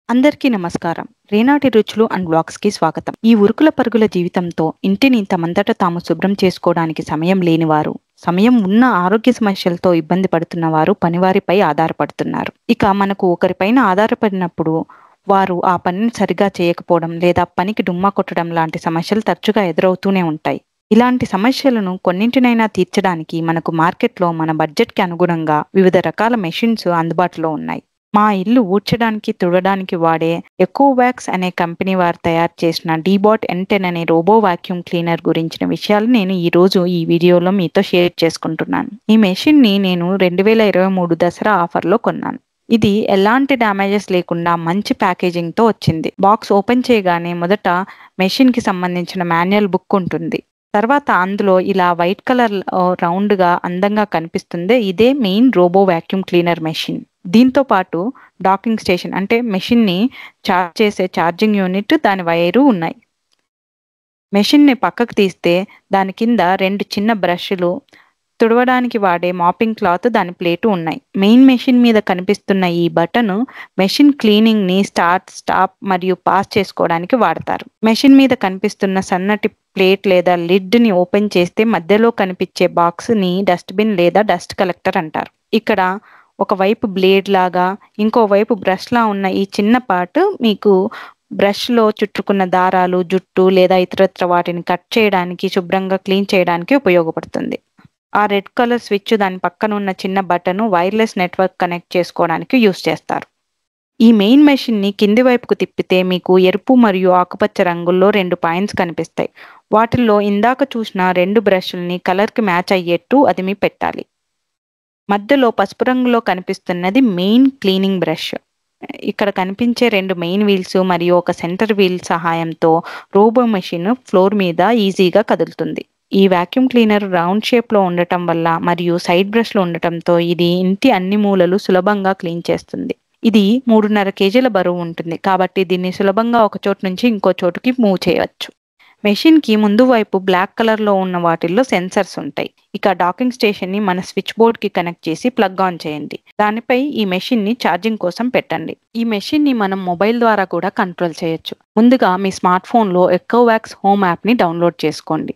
అందరికీ నమస్కారం. రేనాటి రుచులు అండ్ వ్లాగ్స్‌కి స్వాగతం. ఈ ఉరుకుల పరుగుల జీవితంతో ఇంటిని తమంతట తాము శుభ్రం చేసుకోవడానికి సమయం లేనివారు, సమయం ఉన్న ఆరోగ్య సమస్యలతో ఇబ్బంది పడుతున్నవారు పనివారిపై ఆధారపడుతున్నారు. ఇక మనకు ఒకరిపైన ఆధారపడినప్పుడు వారు ఆ పనిని సరిగా చేయకపోవడం లేదా పనికి డుమ్మా కొట్టడం లాంటి సమస్యలు తరచుగా ఎదురవుతూనే ఉంటాయి. ఇలాంటి సమస్యలను కొన్నింటినైనా తీర్చడానికి మనకు మార్కెట్‌లో మన బడ్జెట్‌కి అనుగుణంగా వివిధ రకాల మెషిన్స్ అందుబాటులో ఉన్నాయి. మా ఇల్లు ఊడ్చడానికి, తుడవడానికి వాడే ఎకోవాక్స్ అనే కంపెనీ వారు తయారు చేసిన డీబాట్ N10 అనే రోబో వాక్యూమ్ క్లీనర్ గురించిన విషయాలు నేను ఈ వీడియోలో మీతో షేర్ చేసుకుంటున్నాను. ఈ మెషిన్ని నేను 2023 దసరా ఆఫర్లో కొన్నాను. ఇది ఎలాంటి డ్యామేజెస్ లేకుండా మంచి ప్యాకేజింగ్తో వచ్చింది. బాక్స్ ఓపెన్ చేయగానే మొదట మెషిన్కి సంబంధించిన మాన్యువల్ బుక్ ఉంటుంది. తర్వాత అందులో ఇలా వైట్ కలర్ రౌండ్గా అందంగా కనిపిస్తుంది. ఇదే main robo vacuum cleaner machine. దీంతో పాటు డాకింగ్ స్టేషన్ అంటే మెషిన్ని చార్జ్ చేసే ఛార్జింగ్ యూనిట్, దాని వైరు ఉన్నాయి. మెషిన్ని పక్కకు తీస్తే దాని కింద 2 చిన్న బ్రష్లు, తుడవడానికి వాడే మాపింగ్ క్లాత్, దాని ప్లేటు ఉన్నాయి. మెయిన్ మెషిన్ మీద కనిపిస్తున్న ఈ బటన్ మెషిన్ క్లీనింగ్ని స్టార్ట్, స్టాప్ మరియు పాస్ చేసుకోవడానికి వాడతారు. మెషిన్ మీద కనిపిస్తున్న సన్నటి ప్లేట్ లేదా లిడ్ని ఓపెన్ చేస్తే మధ్యలో కనిపించే బాక్స్ని డస్ట్బిన్ లేదా డస్ట్ కలెక్టర్ అంటారు. ఇక్కడ ఒకవైపు బ్లేడ్ లాగా, ఇంకోవైపు బ్రష్లా ఉన్న ఈ చిన్న పార్ట్ మీకు బ్రష్లో చుట్టుకున్న దారాలు, జుట్టు లేదా ఇతరత్ర వాటిని కట్ చేయడానికి, శుభ్రంగా క్లీన్ చేయడానికి ఉపయోగపడుతుంది. ఆ రెడ్ కలర్ స్విచ్, దాని పక్కన ఉన్న చిన్న బటన్ వైర్లెస్ నెట్వర్క్ కనెక్ట్ చేసుకోవడానికి యూస్ చేస్తారు. ఈ మెయిన్ మెషిన్ని కింది వైపుకు తిప్పితే మీకు ఎరుపు మరియు ఆకుపచ్చ రంగుల్లో 2 పాయింట్స్ కనిపిస్తాయి. వాటిల్లో ఇందాక చూసిన 2 బ్రష్లని కలర్కి మ్యాచ్ అయ్యేట్టు అదిమి పెట్టాలి. మధ్యలో పసుపు రంగులో కనిపిస్తున్నది మెయిన్ క్లీనింగ్ బ్రష్. ఇక్కడ కనిపించే 2 మెయిన్ వీల్స్ మరియు ఒక సెంటర్ వీల్ సహాయంతో రోబో మెషిన్ ఫ్లోర్ మీద ఈజీగా కదులుతుంది. ఈ వాక్యూమ్ క్లీనర్ రౌండ్ షేప్లో ఉండటం వల్ల మరియు సైడ్ బ్రష్లు ఉండటంతో ఇది ఇంటి అన్ని మూలలు సులభంగా క్లీన్ చేస్తుంది. ఇది 3.5 కేజీల బరువు ఉంటుంది కాబట్టి దీన్ని సులభంగా ఒక చోటు నుంచి ఇంకో చోటుకి మూవ్ చేయవచ్చు. మెషిన్కి ముందు వైపు బ్లాక్ కలర్లో ఉన్న వాటిల్లో సెన్సర్స్ ఉంటాయి. ఇక డాకింగ్ స్టేషన్ని మన స్విచ్ బోర్డ్కి కనెక్ట్ చేసి ప్లగ్ ఆన్ చేయండి. దానిపై ఈ మెషిన్ని ఛార్జింగ్ కోసం పెట్టండి. ఈ మెషిన్ని మనం మొబైల్ ద్వారా కూడా కంట్రోల్ చేయొచ్చు. ముందుగా మీ స్మార్ట్ ఫోన్లో ఎకోవాక్స్ హోమ్ యాప్ని డౌన్లోడ్ చేసుకోండి.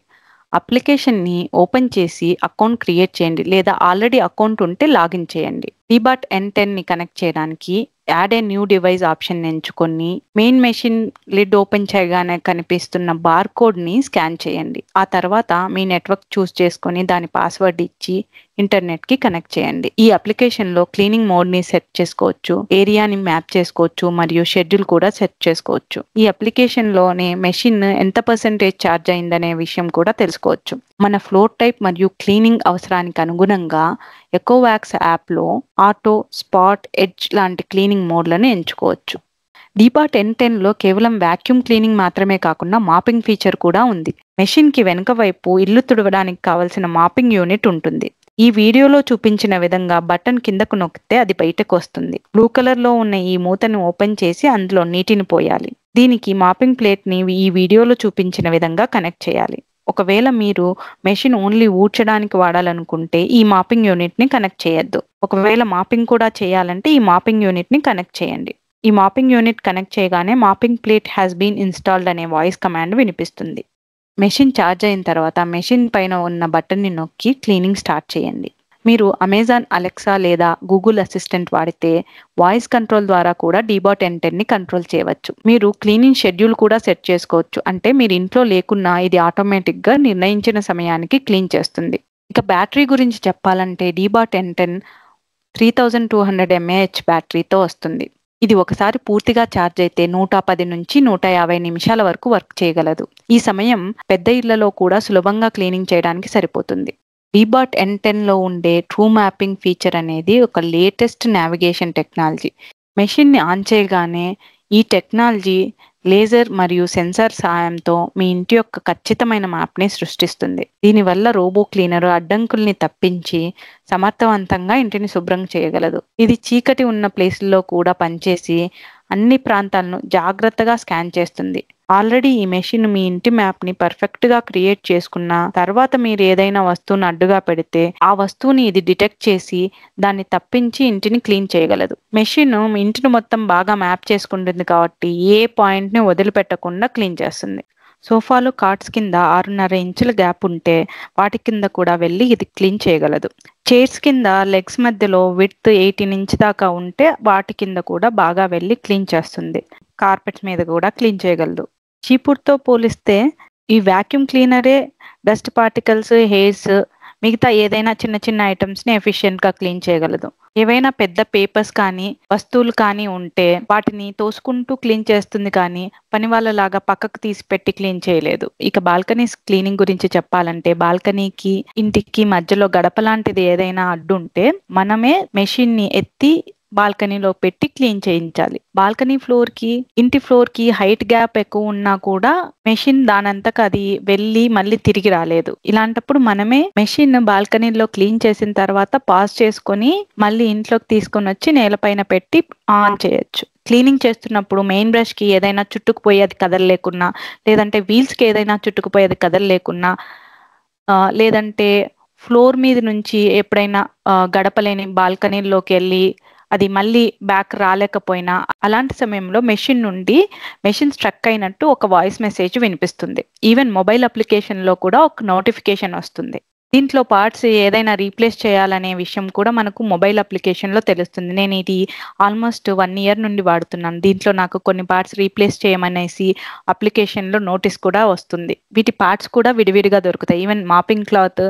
అప్లికేషన్ని ఓపెన్ చేసి అకౌంట్ క్రియేట్ చేయండి లేదా ఆల్రెడీ అకౌంట్ ఉంటే లాగిన్ చేయండి. డీబాట్ N10ని కనెక్ట్ చేయడానికి add a new device option ఎంచుకొని మెయిన్ మెషిన్ లిడ్ ఓపెన్ చేయగానే కనిపిస్తున్న బార్ కోడ్ని స్కాన్ చేయండి. ఆ తర్వాత మీ నెట్వర్క్ చూస్ చేసుకొని దాని పాస్వర్డ్ ఇచ్చి ఇంటర్నెట్కి కనెక్ట్ చేయండి. ఈ అప్లికేషన్లో క్లీనింగ్ మోడ్ని సెట్ చేసుకోవచ్చు, ఏరియాని మ్యాప్ చేసుకోవచ్చు మరియు షెడ్యూల్ కూడా సెట్ చేసుకోవచ్చు. ఈ అప్లికేషన్లోనే మెషిన్ ఎంత పర్సెంటేజ్ ఛార్జ్ అయిందనే విషయం కూడా తెలుసుకోవచ్చు. మన ఫ్లోర్ టైప్ మరియు క్లీనింగ్ అవసరానికి అనుగుణంగా ఎకోవాక్స్ యాప్లో ఆటో, స్పాట్, ఎడ్జ్ లాంటి క్లీనింగ్ మోడ్లను ఎంచుకోవచ్చు. డీబాట్ N10లో కేవలం వాక్యూమ్ క్లీనింగ్ మాత్రమే కాకుండా మాపింగ్ ఫీచర్ కూడా ఉంది. మెషిన్కి వెనుక వైపు ఇల్లు తుడవడానికి కావలసిన మాపింగ్ యూనిట్ ఉంటుంది. ఈ వీడియోలో చూపించిన విధంగా బటన్ కిందకు నొక్కితే అది బయటకు వస్తుంది. బ్లూ కలర్లో ఉన్న ఈ మూతను ఓపెన్ చేసి అందులో నీటిని పోయాలి. దీనికి మాపింగ్ ప్లేట్ని ఈ వీడియోలో చూపించిన విధంగా కనెక్ట్ చేయాలి. ఒకవేళ మీరు మెషిన్ ఓన్లీ ఊడ్చడానికి వాడాలనుకుంటే ఈ మాపింగ్ యూనిట్ని కనెక్ట్ చేయొద్దు. ఒకవేళ మాపింగ్ కూడా చేయాలంటే ఈ మాపింగ్ యూనిట్ని కనెక్ట్ చేయండి. ఈ మాపింగ్ యూనిట్ కనెక్ట్ చేయగానే mapping plate has been installed అనే వాయిస్ కమాండ్ వినిపిస్తుంది. మెషిన్ ఛార్జ్ అయిన తర్వాత మెషిన్ పైన ఉన్న బటన్ని నొక్కి క్లీనింగ్ స్టార్ట్ చేయండి. మీరు అమెజాన్ అలెక్సా లేదా గూగుల్ అసిస్టెంట్ వాడితే వాయిస్ కంట్రోల్ ద్వారా కూడా డీబాట్ N10ని కంట్రోల్ చేయవచ్చు. మీరు క్లీనింగ్ షెడ్యూల్ కూడా సెట్ చేసుకోవచ్చు. అంటే మీరు ఇంట్లో లేకున్నా ఇది ఆటోమేటిక్గా నిర్ణయించిన సమయానికి క్లీన్ చేస్తుంది. ఇక బ్యాటరీ గురించి చెప్పాలంటే డీబాట్ N10 3200 mAh బ్యాటరీతో వస్తుంది. ఇది ఒకసారి పూర్తిగా ఛార్జ్ అయితే 110 నుంచి 150 నిమిషాల వరకు వర్క్ చేయగలదు. ఈ సమయం పెద్ద ఇళ్లలో కూడా సులభంగా క్లీనింగ్ చేయడానికి సరిపోతుంది. డీబాట్ N10లో ఉండే ట్రూ మ్యాపింగ్ ఫీచర్ అనేది ఒక లేటెస్ట్ నావిగేషన్ టెక్నాలజీ. మెషిన్ని ఆన్ చేయగానే ఈ టెక్నాలజీ లేజర్ మరియు సెన్సార్ సహాయంతో మీ ఇంటి యొక్క ఖచ్చితమైన మ్యాప్ని సృష్టిస్తుంది. దీనివల్ల రోబో క్లీనర్ అడ్డంకుల్ని తప్పించి సమర్థవంతంగా ఇంటిని శుభ్రం చేయగలదు. ఇది చీకటి ఉన్న ప్లేసుల్లో కూడా పనిచేసి అన్ని ప్రాంతాలను జాగ్రత్తగా స్కాన్ చేస్తుంది. ఆల్రెడీ ఈ మెషిన్ మీ ఇంటి మ్యాప్ ని పర్ఫెక్ట్ గా క్రియేట్ చేసుకున్న తర్వాత మీరు ఏదైనా వస్తువును అడ్డుగా పెడితే ఆ వస్తువుని ఇది డిటెక్ట్ చేసి దాన్ని తప్పించి ఇంటిని క్లీన్ చేయగలదు. మెషిన్ మీ ఇంటిని మొత్తం బాగా మ్యాప్ చేసుకుంటుంది కాబట్టి ఏ పాయింట్ ని వదిలిపెట్టకుండా క్లీన్ చేస్తుంది. సోఫాలు కార్ట్స్ కింద 6.5 ఇంచుల గ్యాప్ ఉంటే వాటి కింద కూడా వెళ్ళి ఇది క్లీన్ చేయగలదు. చైర్స్ కింద లెగ్స్ మధ్యలో విడ్త్ 18 ఇంచ్ దాకా ఉంటే వాటి కింద కూడా బాగా వెళ్ళి క్లీన్ చేస్తుంది. కార్పెట్స్ మీద కూడా క్లీన్ చేయగలదు. చీపురుతో పోలిస్తే ఈ వాక్యూమ్ క్లీనరే డస్ట్ పార్టికల్స్, హెయిర్స్, మిగతా ఏదైనా చిన్న చిన్న ఐటమ్స్ ని ఎఫిషియెంట్ గా క్లీన్ చేయగలదు. ఏవైనా పెద్ద పేపర్స్ కానీ వస్తువులు కానీ ఉంటే వాటిని తోసుకుంటూ క్లీన్ చేస్తుంది కానీ పని వాళ్ళలాగా పక్కకు తీసి పెట్టి క్లీన్ చేయలేదు. ఇక బాల్కనీస్ క్లీనింగ్ గురించి చెప్పాలంటే బాల్కనీకి ఇంటికి మధ్యలో గడప లాంటిది ఏదైనా అడ్డు ఉంటే మనమే మెషిన్ ని ఎత్తి బాల్కనీలో పెట్టి క్లీన్ చేయించాలి. బాల్కనీ ఫ్లోర్ కి ఇంటి ఫ్లోర్ కి హైట్ గ్యాప్ ఎక్కువ ఉన్నా కూడా మెషిన్ దానంతకు అది వెళ్ళి మళ్ళీ తిరిగి రాలేదు. ఇలాంటప్పుడు మనమే మెషిన్ బాల్కనీలో క్లీన్ చేసిన తర్వాత పాజ్ చేసుకొని మళ్ళీ ఇంట్లోకి తీసుకొని వచ్చి నేలపైన పెట్టి ఆన్ చేయొచ్చు. క్లీనింగ్ చేస్తున్నప్పుడు మెయిన్ బ్రష్ కి ఏదైనా చుట్టుకుపోయేది కదలలేకున్నా, లేదంటే వీల్స్ కి ఏదైనా చుట్టుకుపోయేది కదలలేకున్నా, లేదంటే ఫ్లోర్ మీద నుంచి ఎప్పుడైనా గడపలేని బాల్కనీలోకి వెళ్ళి అది మళ్ళీ బ్యాక్ రాలేకపోయినా అలాంటి సమయంలో మెషిన్ స్ట్రక్ అయినట్టు ఒక వాయిస్ మెసేజ్ వినిపిస్తుంది. ఈవెన్ మొబైల్ అప్లికేషన్ లో కూడా ఒక నోటిఫికేషన్ వస్తుంది. దీంట్లో పార్ట్స్ ఏదైనా రీప్లేస్ చేయాలనే విషయం కూడా మనకు మొబైల్ అప్లికేషన్ లో తెలుస్తుంది. నేను ఇది ఆల్మోస్ట్ 1 year నుండి వాడుతున్నాను. దీంట్లో నాకు కొన్ని పార్ట్స్ రీప్లేస్ చేయమనేసి అప్లికేషన్ లో నోటీస్ కూడా వస్తుంది. వీటి పార్ట్స్ కూడా విడివిడిగా దొరుకుతాయి. ఈవెన్ మాపింగ్ క్లాత్,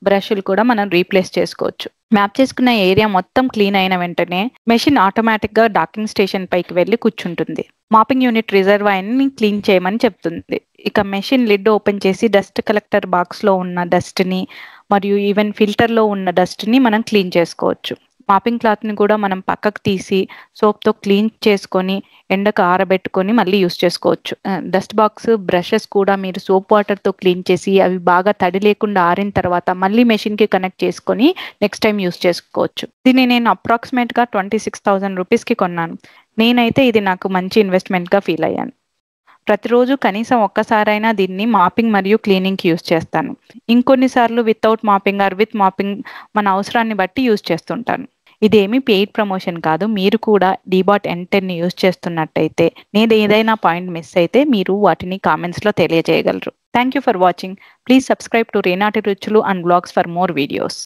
బ్రష్లు కూడా మనం రీప్లేస్ చేసుకోవచ్చు. మ్యాప్ చేసుకున్న ఏరియా మొత్తం క్లీన్ అయిన వెంటనే మెషిన్ ఆటోమేటిక్ గా డాకింగ్ స్టేషన్ పైకి వెళ్లి కూర్చుంటుంది. మాపింగ్ యూనిట్ రిజర్వాయర్ ని క్లీన్ చేయమని చెప్తుంది. ఇక మెషిన్ లిడ్ ఓపెన్ చేసి డస్ట్ కలెక్టర్ బాక్స్ లో ఉన్న డస్ట్ ని మరియు ఈవెన్ ఫిల్టర్ లో ఉన్న డస్ట్ ని మనం క్లీన్ చేసుకోవచ్చు. మాపింగ్ క్లాత్ ని కూడా మనం పక్కకు తీసి సోప్ తో క్లీన్ చేసుకొని ఎండకు ఆరబెట్టుకొని మళ్ళీ యూస్ చేసుకోవచ్చు. డస్ట్ బాక్స్, బ్రషెస్ కూడా మీరు సోప్ వాటర్ తో క్లీన్ చేసి అవి బాగా తడి లేకుండా ఆరిన తర్వాత మళ్ళీ మెషిన్ కి కనెక్ట్ చేసుకొని నెక్స్ట్ టైం యూస్ చేసుకోవచ్చు. దీన్ని నేను అప్రాక్సిమేట్ గా 26,000 రూపీస్ కి కొన్నాను. నేనైతే ఇది నాకు మంచి ఇన్వెస్ట్మెంట్ గా ఫీల్ అయ్యాను. ప్రతిరోజు కనీసం ఒక్కసారైనా దీన్ని మాపింగ్ మరియు క్లీనింగ్ కి యూస్ చేస్తాను. ఇంకొన్నిసార్లు without mopping or with mopping మన అవసరాన్ని బట్టి యూస్ చేస్తుంటాను. ఇదేమీ పెయిడ్ ప్రమోషన్ కాదు. మీరు కూడా డీబాట్ N10 ని యూస్ చేస్తున్నట్టయితే నేను ఏదైనా పాయింట్ మిస్ అయితే మీరు వాటిని కామెంట్స్ లో తెలియజేయగలరు. Thank you for watching. Please subscribe to Renati Ruchulu and blogs for more videos.